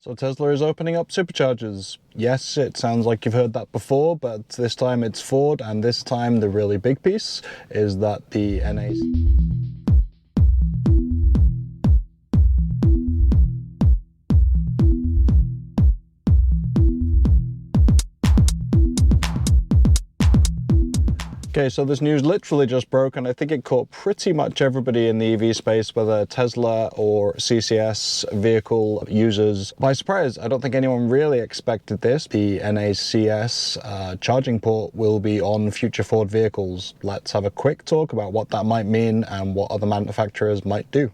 So Tesla is opening up superchargers. Yes, it sounds like you've heard that before, but this time it's Ford, and this time the really big piece is that the NACS. Okay, so this news literally just broke, and I think it caught pretty much everybody in the EV space, whether Tesla or CCS vehicle users, by surprise. I don't think anyone really expected this. The NACS charging port will be on future Ford vehicles. Let's have a quick talk about what that might mean and what other manufacturers might do.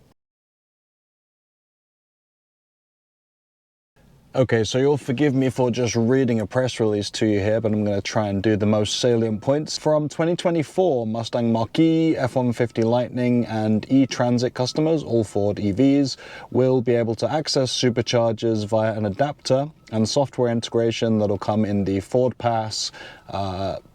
Okay, so you'll forgive me for just reading a press release to you here, but I'm going to try and do the most salient points. From 2024, Mustang Mach-E, F-150 Lightning, and E-Transit customers, all Ford EVs, will be able to access superchargers via an adapter and software integration that'll come in the Ford Pass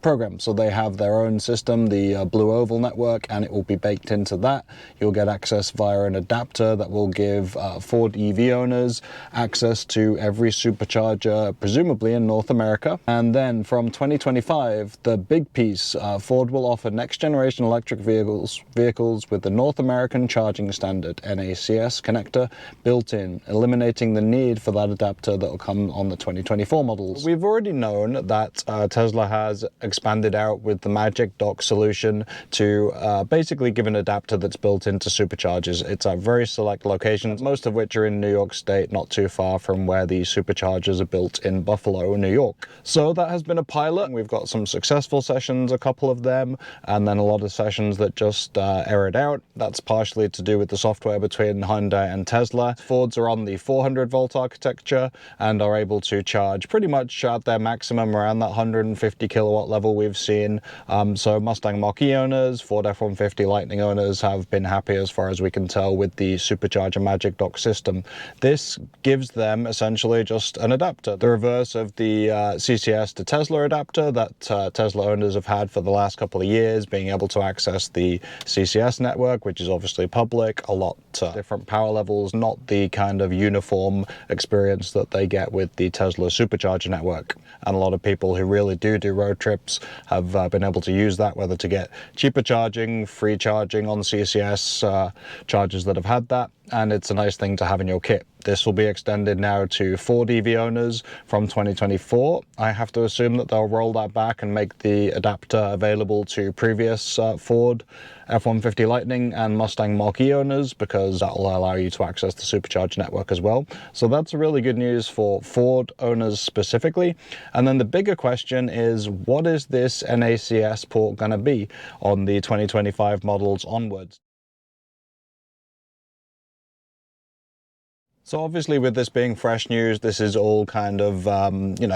program. So they have their own system, the Blue Oval network, and it will be baked into that. You'll get access via an adapter that will give Ford EV owners access to every supercharger, presumably in North America. And then from 2025, the big piece, Ford will offer next generation electric vehicles with the North American Charging Standard, NACS connector, built in, eliminating the need for that adapter that will come on the 2024 models. We've already known that Tesla has expanded out with the Magic Dock solution to basically give an adapter that's built into superchargers. It's at very select locations, most of which are in New York State, not too far from where the superchargers are built in Buffalo, New York. So that has been a pilot. We've got some successful sessions, a couple of them, and then a lot of sessions that just errored out. That's partially to do with the software between Hyundai and Tesla. Fords are on the 400 volt architecture and are able to charge pretty much at their maximum around that 150 kilowatt level we've seen. So Mustang Mach-E owners, Ford F-150 Lightning owners have been happy as far as we can tell with the Supercharger Magic Dock system. This gives them essentially just an adapter, the reverse of the CCS to Tesla adapter that Tesla owners have had for the last couple of years, being able to access the CCS network, which is obviously public, a lot different power levels, not the kind of uniform experience that they get with the Tesla Supercharger network. And a lot of people who really do road trips have been able to use that, whether to get cheaper charging, free charging on CCS chargers that have had that, and it's a nice thing to have in your kit. This will be extended now to Ford EV owners from 2024. I have to assume that they'll roll that back and make the adapter available to previous Ford F-150 Lightning and Mustang Mach-E owners, because that will allow you to access the Supercharger network as well. So that's really good news for Ford owners specifically. And then the bigger question is, what is this NACS port going to be on the 2025 models onwards? So obviously with this being fresh news, this is all kind of,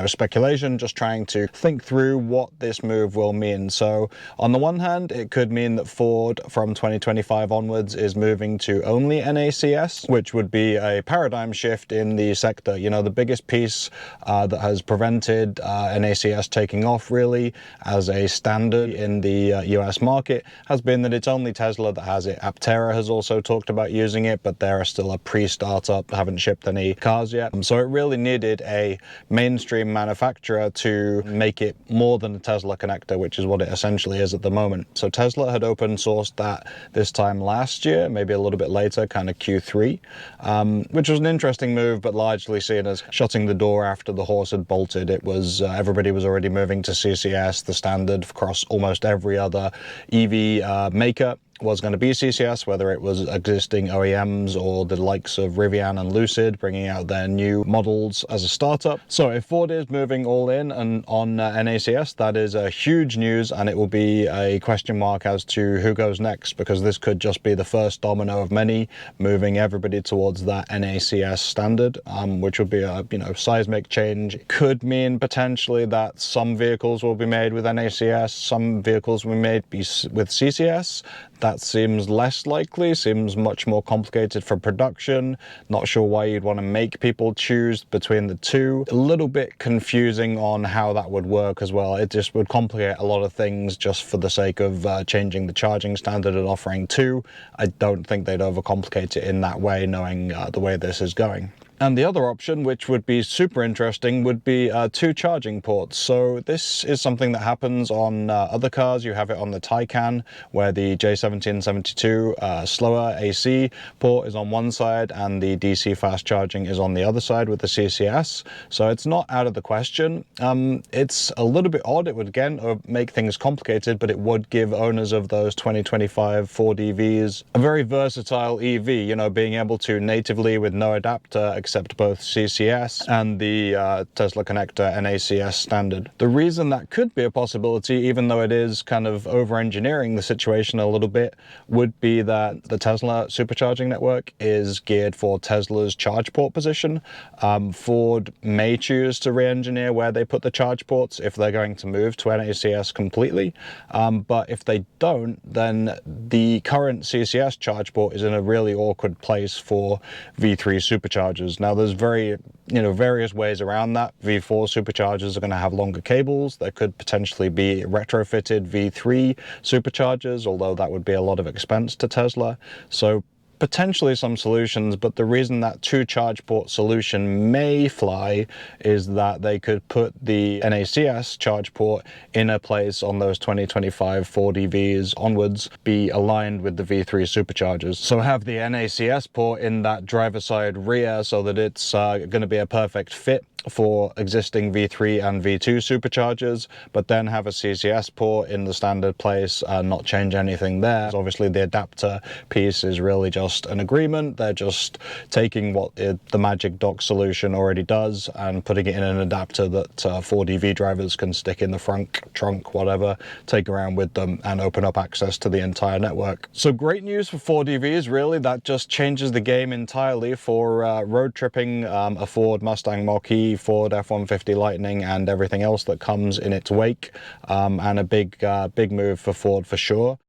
speculation, just trying to think through what this move will mean. So on the one hand, it could mean that Ford from 2025 onwards is moving to only NACS, which would be a paradigm shift in the sector. You know, the biggest piece that has prevented NACS taking off really as a standard in the US market has been that it's only Tesla that has it. Aptera has also talked about using it, but they're still a pre-startup, haven't shipped any cars yet. So it really needed a mainstream manufacturer to make it more than a Tesla connector, which is what it essentially is at the moment. So Tesla had open sourced that this time last year, maybe a little bit later, kind of Q3, which was an interesting move, but largely seen as shutting the door after the horse had bolted. It was everybody was already moving to CCS, the standard across almost every other EV maker was going to be CCS, whether it was existing OEMs or the likes of Rivian and Lucid bringing out their new models as a startup. So if Ford is moving all in and on NACS, that is a huge news, and it will be a question mark as to who goes next, because this could just be the first domino of many, moving everybody towards that NACS standard, which would be a seismic change. It could mean potentially that some vehicles will be made with NACS, some vehicles will be made with CCS. That seems less likely, seems much more complicated for production. Not sure why you'd want to make people choose between the two. A little bit confusing on how that would work as well. It just would complicate a lot of things just for the sake of changing the charging standard and offering two. I don't think they'd overcomplicate it in that way, knowing the way this is going. And the other option, which would be super interesting, would be 2 charging ports. So this is something that happens on other cars. You have it on the Taycan, where the J1772 slower AC port is on one side and the DC fast charging is on the other side with the CCS. So it's not out of the question. It's a little bit odd. It would again make things complicated, but it would give owners of those 2025 Ford EVs a very versatile EV, you know, being able to natively with no adapter accept both CCS and the Tesla connector NACS standard. The reason that could be a possibility, even though it is kind of over-engineering the situation a little bit, would be that the Tesla Supercharging network is geared for Tesla's charge port position. Ford may choose to re-engineer where they put the charge ports if they're going to move to NACS completely, but if they don't, then the current CCS charge port is in a really awkward place for V3 superchargers. Now there's various ways around that. V4 superchargers are going to have longer cables. There could potentially be retrofitted V3 superchargers, although that would be a lot of expense to Tesla. So potentially some solutions, but the reason that 2 charge port solution may fly is that they could put the NACS charge port in a place on those 2025 Ford EVs onwards, be aligned with the V3 superchargers. So have the NACS port in that driver side rear so that it's going to be a perfect fit for existing V3 and V2 superchargers, but then have a CCS port in the standard place and not change anything there. Obviously the adapter piece is really just an agreement. They're just taking what the Magic Dock solution already does and putting it in an adapter that Ford EV drivers can stick in the front trunk, whatever, take around with them and open up access to the entire network. So great news for Ford EVs, really. That just changes the game entirely for road tripping a Ford Mustang Mach-E, Ford F-150 Lightning and everything else that comes in its wake, and a big move for Ford for sure.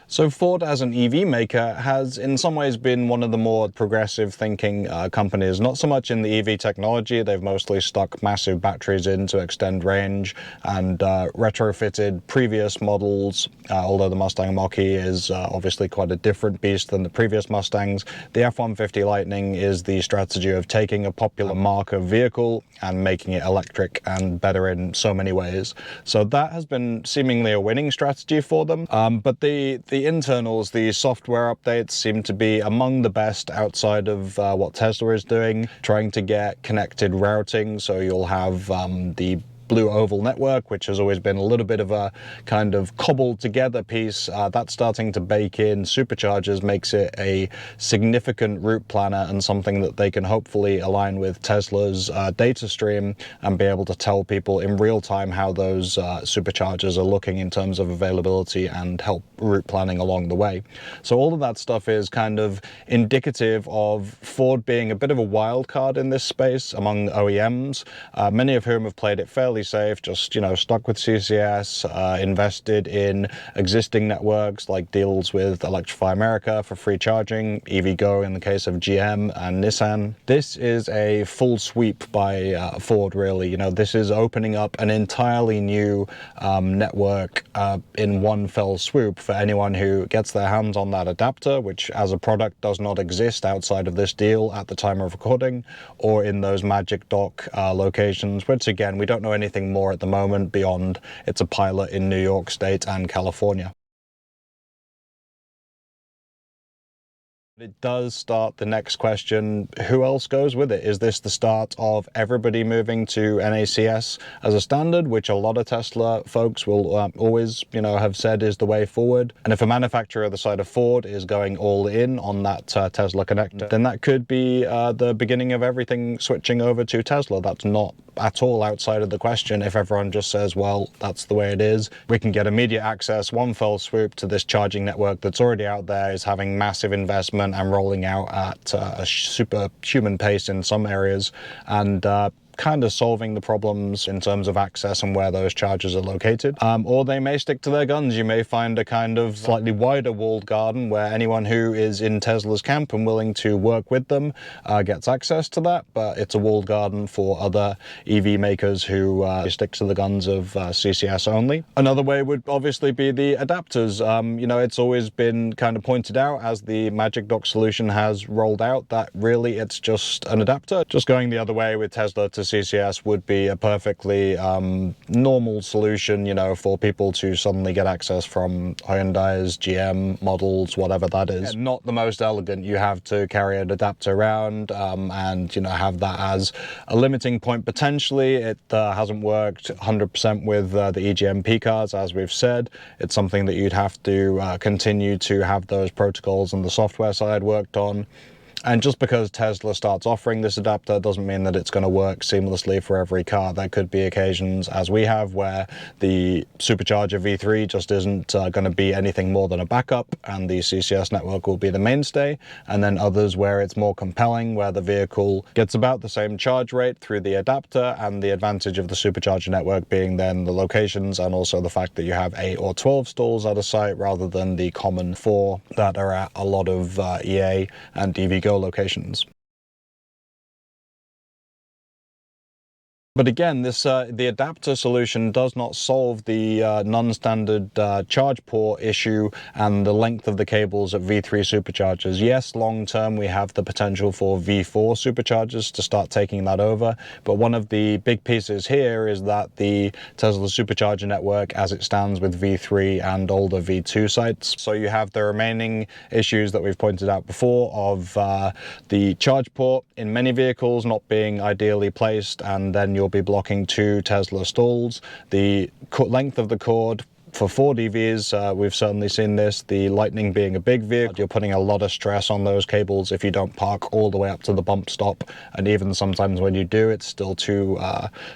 So Ford as an EV maker has in some ways been one of the more progressive thinking companies, not so much in the EV technology. They've mostly stuck massive batteries in to extend range and retrofitted previous models, although the Mustang Mach-E is obviously quite a different beast than the previous Mustangs. The F-150 Lightning is the strategy of taking a popular marque of vehicle and making it electric and better in so many ways. So that has been seemingly a winning strategy for them, but the internals, the software updates seem to be among the best outside of what Tesla is doing, trying to get connected routing. So you'll have the Blue Oval network, which has always been a little bit of a kind of cobbled together piece. That's starting to bake in superchargers, makes it a significant route planner and something that they can hopefully align with Tesla's data stream and be able to tell people in real time how those superchargers are looking in terms of availability and help route planning along the way. So all of that stuff is kind of indicative of Ford being a bit of a wild card in this space among OEMs, many of whom have played it fairly safe, just, you know, stuck with CCS, invested in existing networks like deals with Electrify America for free charging, EVgo in the case of GM and Nissan. This is a full sweep by Ford, really. You know, this is opening up an entirely new network in one fell swoop for anyone who gets their hands on that adapter, which as a product does not exist outside of this deal at the time of recording, or in those Magic Dock locations, which again, we don't know anything more at the moment beyond it's a pilot in New York State and California. It does start the next question, who else goes with it? Is this the start of everybody moving to NACS as a standard, which a lot of Tesla folks will always, you know, have said is the way forward? And if a manufacturer the side of Ford is going all in on that Tesla connector, then that could be the beginning of everything switching over to Tesla. That's not at all outside of the question if everyone just says, well, that's the way it is. We can get immediate access, one fell swoop to this charging network that's already out there, is having massive investment and rolling out at a superhuman pace in some areas, and kind of solving the problems in terms of access and where those chargers are located. Or they may stick to their guns. You may find a kind of slightly wider walled garden where anyone who is in Tesla's camp and willing to work with them gets access to that, but it's a walled garden for other EV makers who stick to the guns of CCS only. Another way would obviously be the adapters. You know, it's always been kind of pointed out as the Magic Dock solution has rolled out that really it's just an adapter. Just going the other way with Tesla to CCS would be a perfectly normal solution, you know, for people to suddenly get access from Hyundai's, GM models, whatever that is. Not the most elegant. You have to carry an adapter around and, you know, have that as a limiting point potentially. It hasn't worked 100% with the EGMP cards, as we've said. It's something that you'd have to continue to have those protocols and the software side worked on. And just because Tesla starts offering this adapter doesn't mean that it's going to work seamlessly for every car. There could be occasions, as we have, where the Supercharger V3 just isn't going to be anything more than a backup, and the CCS network will be the mainstay. And then others where it's more compelling, where the vehicle gets about the same charge rate through the adapter, and the advantage of the Supercharger network being then the locations and also the fact that you have 8 or 12 stalls at a site rather than the common 4 that are at a lot of EA and EVgo locations. But again, this the adapter solution does not solve the non-standard charge port issue and the length of the cables at V3 superchargers. Yes, long term we have the potential for V4 superchargers to start taking that over, but one of the big pieces here is that the Tesla Supercharger network as it stands with V3 and older V2 sites. So you have the remaining issues that we've pointed out before of the charge port in many vehicles not being ideally placed, and then you'll be blocking 2 Tesla stalls. The length of the cord for Ford EVs, we've certainly seen this, the Lightning being a big vehicle, you're putting a lot of stress on those cables if you don't park all the way up to the bump stop, and even sometimes when you do, it's still too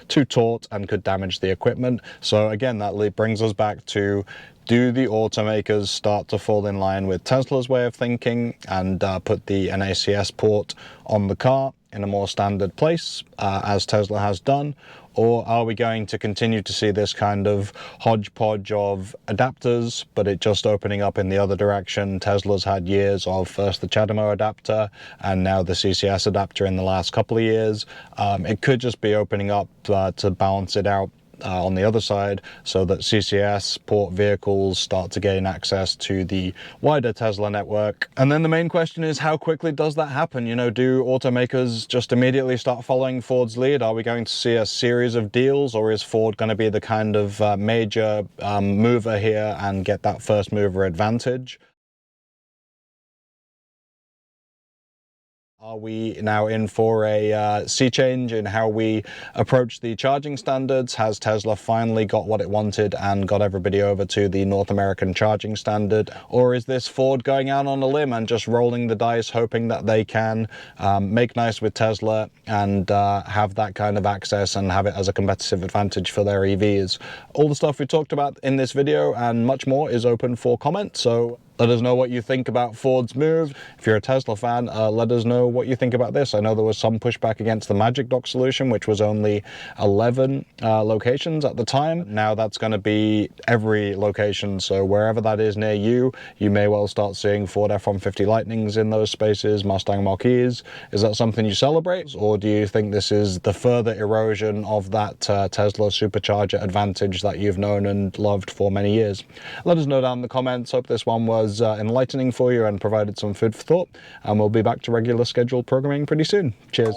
taut and could damage the equipment. So again, that brings us back to, do the automakers start to fall in line with Tesla's way of thinking and put the NACS port on the car in a more standard place, as Tesla has done? Or are we going to continue to see this kind of hodgepodge of adapters, but it just opening up in the other direction? Tesla's had years of first the CHAdeMO adapter and now the CCS adapter in the last couple of years. It could just be opening up to balance it out on the other side, so that CCS port vehicles start to gain access to the wider Tesla network. And then the main question is, how quickly does that happen? You know, do automakers just immediately start following Ford's lead? Are we going to see a series of deals, or is Ford going to be the kind of major mover here and get that first mover advantage? Are we now in for a sea change in how we approach the charging standards? Has Tesla finally got what it wanted and got everybody over to the North American charging standard? Or is this Ford going out on a limb and just rolling the dice, hoping that they can make nice with Tesla and have that kind of access and have it as a competitive advantage for their EVs? All the stuff we talked about in this video and much more is open for comment, so let us know what you think about Ford's move. If you're a Tesla fan, let us know what you think about this. I know there was some pushback against the Magic Dock solution, which was only 11 locations at the time. Now that's going to be every location, so wherever that is near you, you may well start seeing Ford F-150 Lightnings in those spaces, Mustang Mach-E's. Is that something you celebrate, or do you think this is the further erosion of that Tesla Supercharger advantage that you've known and loved for many years? Let us know down in the comments. Hope this one was enlightening for you and provided some food for thought, and we'll be back to regular scheduled programming pretty soon. Cheers.